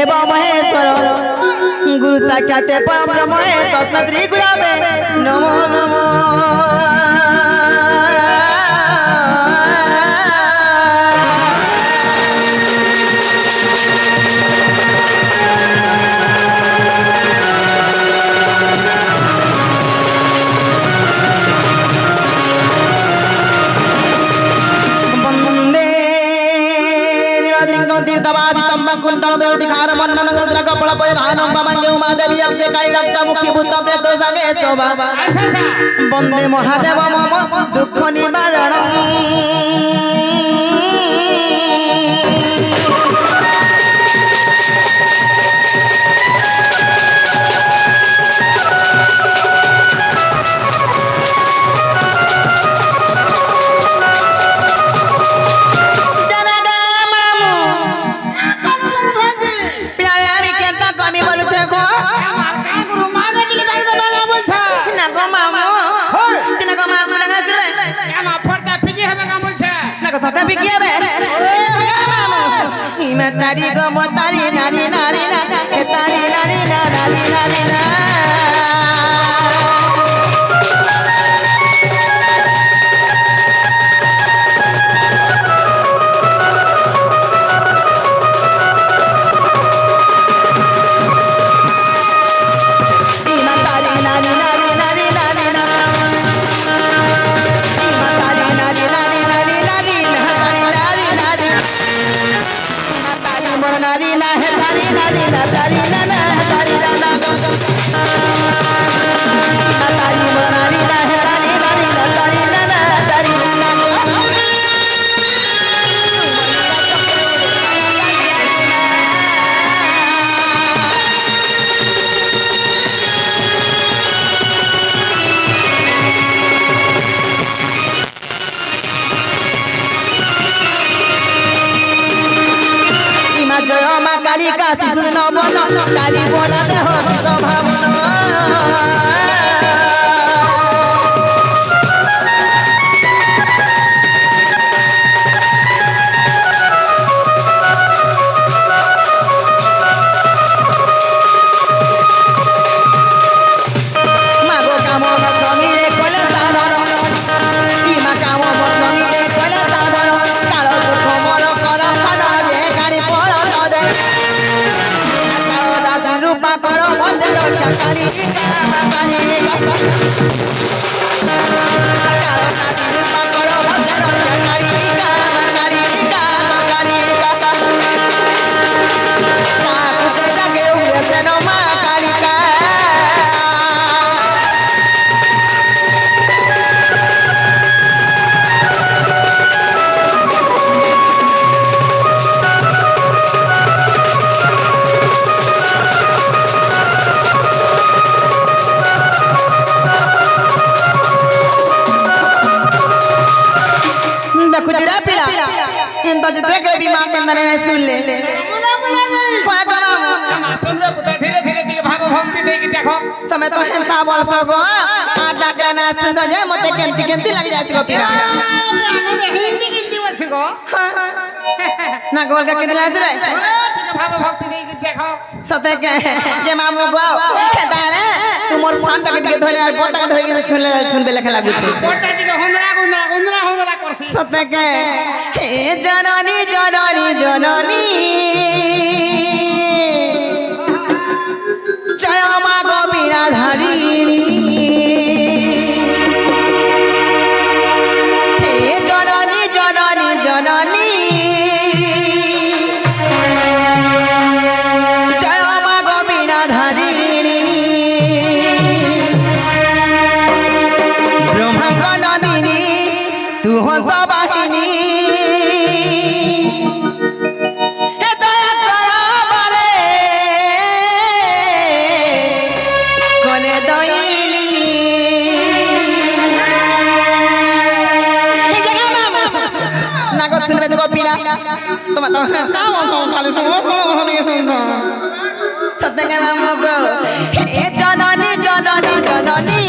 देव महेश्वर गुरु साक्षात परम ब्रह्म तस्मै श्री गुरवे नमो नमो वंदे महादेव मम दुख निवारण तारी गो मो तारी नारी नारी ना तारी नारी ना नारी नारी ना कालिका सिंधु नवन काली बोला देह भावन मागो काम मनी रे कले साधन इमा काम मनी रे कले साधन काल दुख मोर कर फन रे गाड़ी पड़ दे रूपा करो मंदिर काली रूपा करो मंदिर देख ले बीमा के अंदर सुन ले सुन ले पुता धीरे धीरे ठीक भाग भक्ति दे की देखो तमे तो हेंता बोल सगो आ डाकरा ना सुन जे मते केंती केंती लग जाय सगो पिरा मते हिंदी केंती बोल सगो ना गोल का केंती लास रे ठीक भाग भक्ति दे की देखो सते के जे मामू गो खेदाले तू मोर सान टकट के धोले और बोटा के धोई के सुन बे लेखे लागु छ बोटा टिके होंदरा करसी सते के हे जननी जननी जननी जय मा गोपीना धारिणी हे जननी जननी जननी जय मा गोपीना धारिणी ब्रह्मांड नंदिनी तू हो सबाहिनी सुनबे तो पीला तुम ताओ खाली सुनो सत्य के नाम गो हे जननी जननी जननी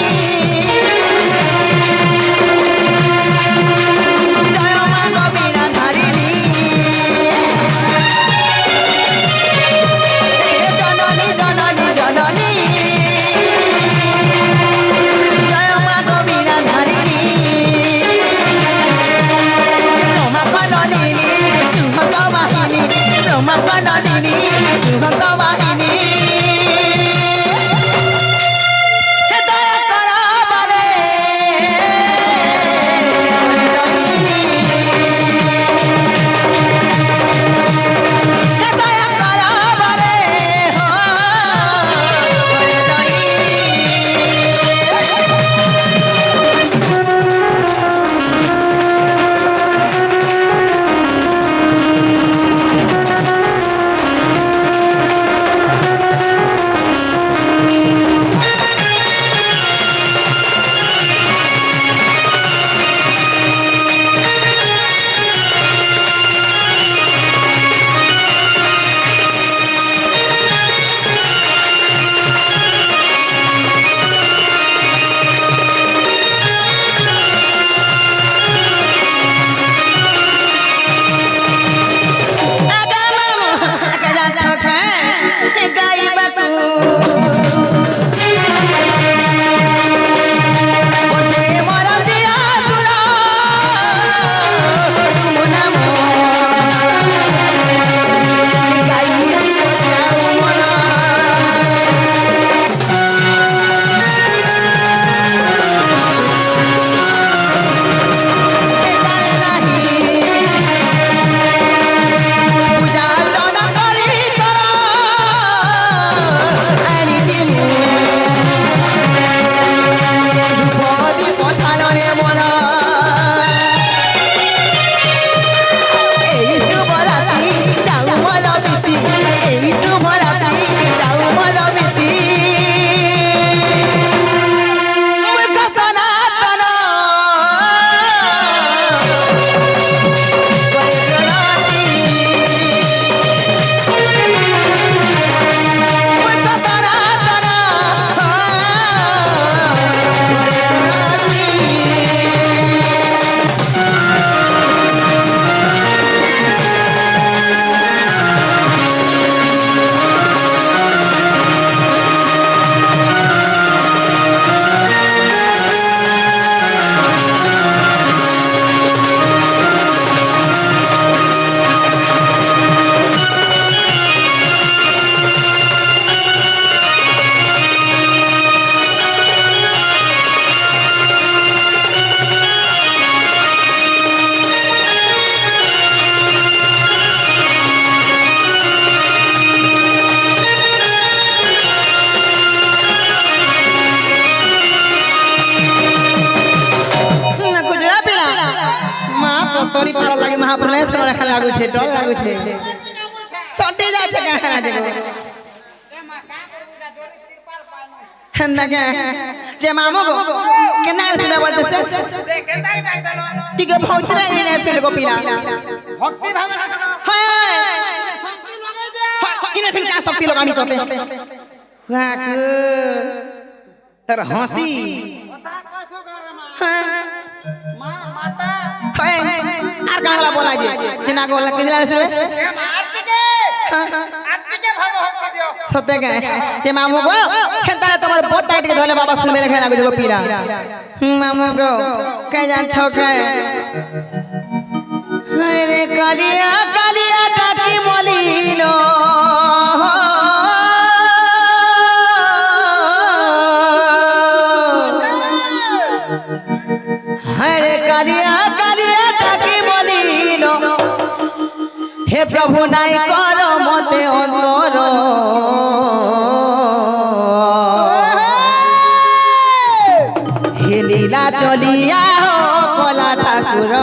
जय मां गोपीना धारिणी বাহিনী দুরন্ত বাহিনী হে দয়া করা বারে দয়ালিনী হে দয়া করা বারে দয়ালিনী तोरी पार लागे महाप्रलय रखा लागू छे डर लागू छे सटे जा छे कहां देखो हन्ना के जे मामो गो केना सुना बजे से जे केना जाय दलो ठीक है भौतरा इने से को पीला भक्ति भाव हां शक्ति लगे दे इने फिर का शक्ति लगानी तोते वाक तर हंसी हां माता हाय आर गांगला बोला जे जिना गोला किला से ए मारती के भाग हो दियो सत्य के जे मामू गो खेतारे तोमर बोट टाइट के धोले बाबा सुनबे लेखे लागो जो पीरा मामू गो कह जान छौके अरे कालिया कालिया टाकी मोलीलो हरे कालिया कालिया टाकी मोलीलो हे प्रभु नाई करो मते अंतर हे लीला चलिया हो कला ठाकुर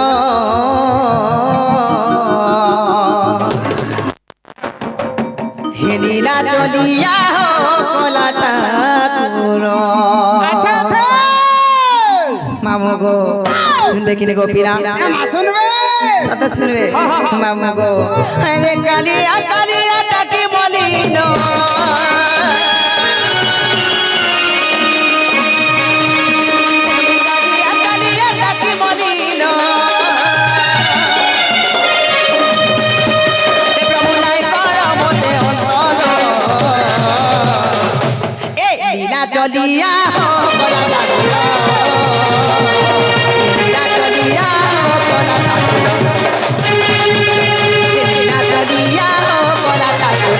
हे लीला चलिया हो कला ठाकुर अच्छा अच्छा मामू गो सुनबे कि गो पीरा सुनबे सत सुनबे मामू गो अरे कालिया कालिया टाकी मोलीलो कालिया कालिया टाकी मोलीलो हे प्रभु नाई करो मोते अंतर ए लीला चलिया हो कला ठाकुर लीला चलिया हो कला ठाकुर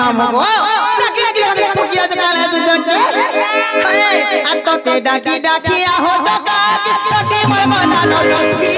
মামু গো ডাকি ডাকি ডাকি ঠকিয়া কালে দুজনকে হ্যাঁ আর তোতে ডাকি ডাকি আহো চকা কি মোর বানানো লক্ষ্মী